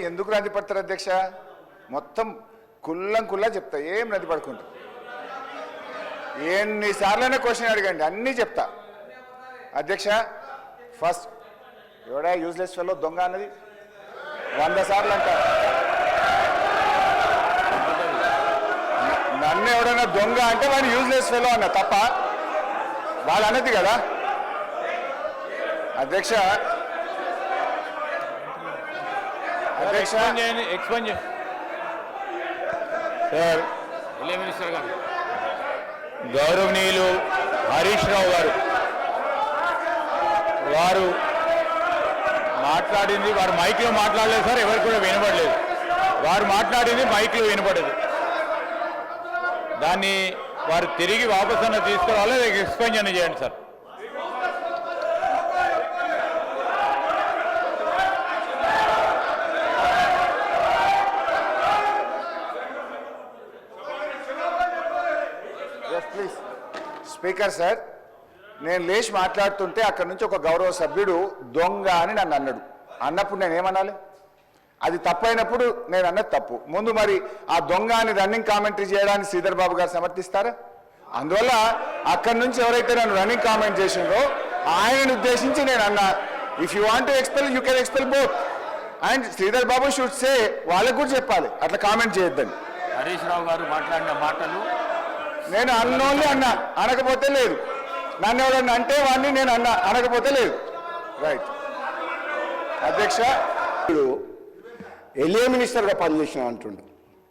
ఎందుకు నది పడతారు అధ్యక్ష? మొత్తం కుల్లా చెప్తా, ఏం నది పడుకుంటా. ఎన్నిసార్లైనా క్వశ్చన్ అడగండి, అన్నీ చెప్తా అధ్యక్ష. ఫస్ట్ ఎవడా యూజ్లెస్ ఫెలో దొంగ అన్నది 100 సార్లు అంటారు. నన్ను ఎవడైనా దొంగ అంటే వాడు యూజ్లెస్ ఫెలో అన్న తప్ప వాళ్ళు అన్నది కదా అధ్యక్ష. అధ్యక్ష సార్, మినిస్టర్ గారు గౌరవనీయులు హరీష్ రావు గారు వారు మాట్లాడింది, వారు మైక్లో మాట్లాడలేదు సార్, ఎవరికి కూడా వినపడలేదు. వారు మాట్లాడింది మైక్లో వినపడదు. దాన్ని వారు తిరిగి వాపసు అన్న తీసుకురావాలి, ఎక్స్ప్లెయిన్ చేయండి సార్. ప్లీజ్ స్పీకర్ సార్, నేను లేచి మాట్లాడుతుంటే అక్కడి నుంచి ఒక గౌరవ సభ్యుడు దొంగ అని నన్ను అన్నాడు. అన్నప్పుడు నేనేమనాలి? అది తప్పైనప్పుడు నేను అన్నది తప్పు. ముందు మరి ఆ దొంగ అని రన్నింగ్ కామెంటరీ చేయడానికి శ్రీధర్ బాబు గారు సమర్థిస్తారా? అందువల్ల అక్కడి నుంచి ఎవరైతే నన్ను రన్నింగ్ కామెంట్ చేసిందో ఆయనను ఉద్దేశించి నేను అన్నా, if you want to expel you can expel both. And Sridhar Babu should say, వాళ్ళకు కూడా చెప్పాలి అట్లా కామెంట్ చేయొద్దని. హరీష్ రావు గారు మాట్లాడిన మాటలు నేను అన్నోళ్ళే అన్నా, అనకపోతే లేదు. నన్ను ఎవరన్నా అంటే వాడిని నేను అన్నా, అనకపోతే లేదు. రైట్ అధ్యక్ష. ఇప్పుడు ఎలియా మినిస్టర్గా పనిచేసిన అంటుండు,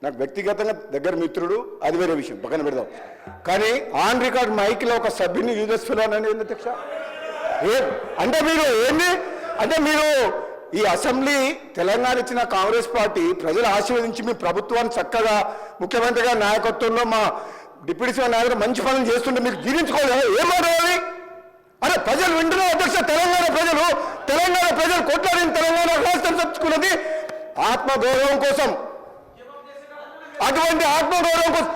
నాకు వ్యక్తిగతంగా దగ్గర మిత్రుడు, అది వేరే విషయం, పక్కన పెడదాం. కానీ ఆన్ రికార్డ్ మైక్లో ఒక సభ్యుని యూజెస్ ఫెలో అని ఏంది అధ్యక్ష? అంటే మీరు ఏంది అంటే మీరు ఈ అసెంబ్లీ తెలంగాణ ఇచ్చిన కాంగ్రెస్ పార్టీ ప్రజలు ఆశీర్వదించి మీ ప్రభుత్వాన్ని చక్కగా ముఖ్యమంత్రి గారి నాయకత్వంలో మా డిప్యూటీ సీఎం నాయకులు మంచి పనులు చేస్తుంటే మీకు జీర్ణించుకోలేదు. ఏం మాట్లాడాలి? అరే ప్రజలు వింటున్నారు అధ్యక్ష. తెలంగాణ ప్రజలు కొట్లాడిన తెలంగాణ రాష్ట్రం తెచ్చుకున్నది ఆత్మగౌరవం కోసం. అటువంటి ఆత్మగౌరవం కోసం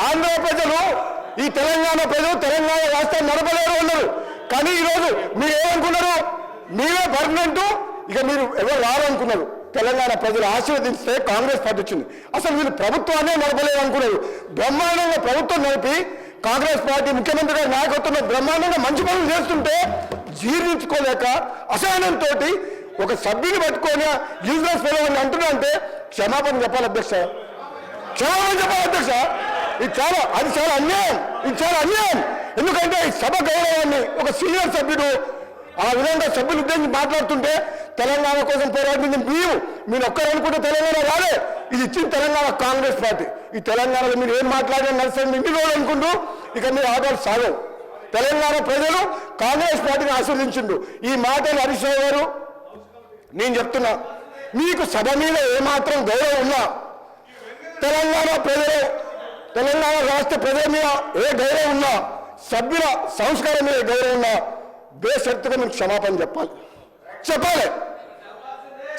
ఆంధ్ర ప్రజలు, ఈ తెలంగాణ ప్రజలు తెలంగాణ రాష్ట్రం నడపలేరు ఉన్నారు. కానీ ఈరోజు మీరు ఏమనుకున్నారు? మీరే పర్మనెంట్, ఇక మీరు ఎవరు రారనుకున్నారు. తెలంగాణ ప్రజలు ఆశీర్వదిస్తే కాంగ్రెస్ పార్టీ వచ్చింది. అసలు వీళ్ళు ప్రభుత్వాన్ని నడపలేదు అనుకున్నారు. బ్రహ్మాండంగా ప్రభుత్వం నడిపి కాంగ్రెస్ పార్టీ ముఖ్యమంత్రి గారి నాయకత్వంలో బ్రహ్మాండంగా మంచి పనులు చేస్తుంటే జీర్ణించుకోలేక అసహనంతో ఒక సభ్యుని పట్టుకొని యూజ్లెస్ ఫెలో అని అంటున్నా అంటే క్షమాపణ చెప్పాలి అధ్యక్ష, క్షమాపణ చెప్పాలి అధ్యక్ష. ఇది చాలా అన్యాయం, ఇది చాలా అన్యాయం. ఎందుకంటే ఈ సభ గౌరవాన్ని ఒక సీనియర్ సభ్యుడు ఆ విధంగా సభ్యులు ఉద్దేశించి మాట్లాడుతుంటే తెలంగాణ కోసం పోరాడింది మీరు ఒక్కరు అనుకుంటే తెలంగాణ రాలే, ఇది ఇచ్చిన తెలంగాణ కాంగ్రెస్ పార్టీ. ఈ తెలంగాణలో మీరు ఏం మాట్లాడినా నడుస్తుంది ఇంటి రోజు అనుకుంటూ ఇక మీరు ఆదాలు సాగవు. తెలంగాణ ప్రజలు కాంగ్రెస్ పార్టీని ఆశీర్వదించిండు. ఈ మాటలు హరీష్ రావు గారు నేను చెప్తున్నా, మీకు సభ మీద ఏమాత్రం గౌరవం ఉన్నా, తెలంగాణ రాష్ట్ర ప్రజల మీద ఏ గౌరవం ఉన్నా, సభ్యుల సంస్కారం మీద గౌరవం ఉన్నా బేషరతుగా మీకు క్షమాపణ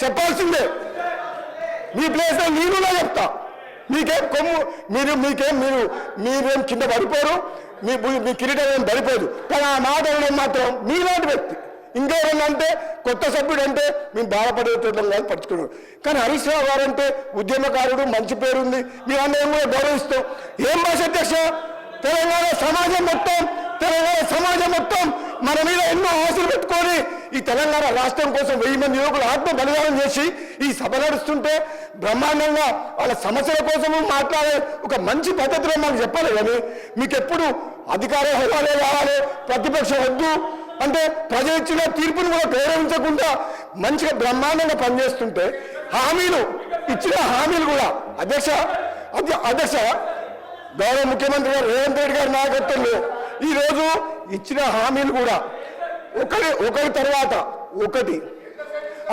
చెప్పాల్సిందే. మీ ప్లేస్లో నేనులా చెప్తా. మీకేం కొమ్ము మీరేం కింద పడిపోరు, మీ కిరీటం ఏం పడిపోదు. కానీ ఆ మాట అనడం మాత్రం మీలాంటి వ్యక్తి. ఇంకేమన్నా అంటే కొత్త సభ్యుడు అంటే మేము బాధపడేటం కాదు, పట్టుకున్నాడు. కానీ హరీష్ రావు గారు అంటే ఉద్యమకారుడు, మంచి పేరుంది, మీరందరం కూడా గౌరవిస్తాం. ఏం భాష అధ్యక్ష? తెలంగాణ సమాజం మొత్తం మన మీద ఎన్నో ఆశలు పెట్టుకొని ఈ తెలంగాణ రాష్ట్రం కోసం 1000 మంది యువకులు ఆత్మ బలిదానం చేసి ఈ సభ నడుస్తుంటే బ్రహ్మాండంగా వాళ్ళ సమస్యల కోసము మాట్లాడే ఒక మంచి పద్ధతిలో మాకు చెప్పాలి. కానీ మీకు ఎప్పుడు అధికార హోదాలే కావాలి, ప్రతిపక్షం వద్దు అంటే ప్రజలు ఇచ్చిన తీర్పును కూడా గౌరవించకుండా మంచిగా బ్రహ్మాండంగా పనిచేస్తుంటే ఇచ్చిన హామీలు కూడా అధ్యక్ష గౌరవ ముఖ్యమంత్రి గారు రేవంత్ రెడ్డి గారి నాయకత్వంలో ఈరోజు ఇచ్చిన హామీలు కూడా ఒకరి తర్వాత ఒకటి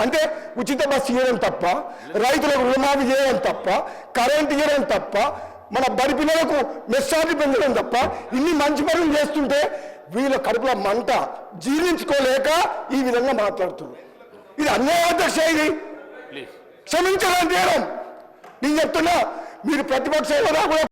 అంటే ఉచిత బస్సు ఇవ్వడం తప్ప, రైతులకు రుణమాఫీ చేయడం తప్ప, కరెంట్ ఇవ్వడం తప్ప, మన బడి పిల్లలకు మెస్సార్టీ పెంచడం తప్ప ఇన్ని మంచి పనులు చేస్తుంటే వీళ్ళ కడుపుల మంట జీర్ణించుకోలేక ఈ విధంగా మాట్లాడుతున్నారు. ఇది అన్యాయం అధ్యక్ష. ఇది క్షమించడం చేయడం. నేను చెప్తున్నా, మీరు ప్రతిపక్ష హోదా కూడా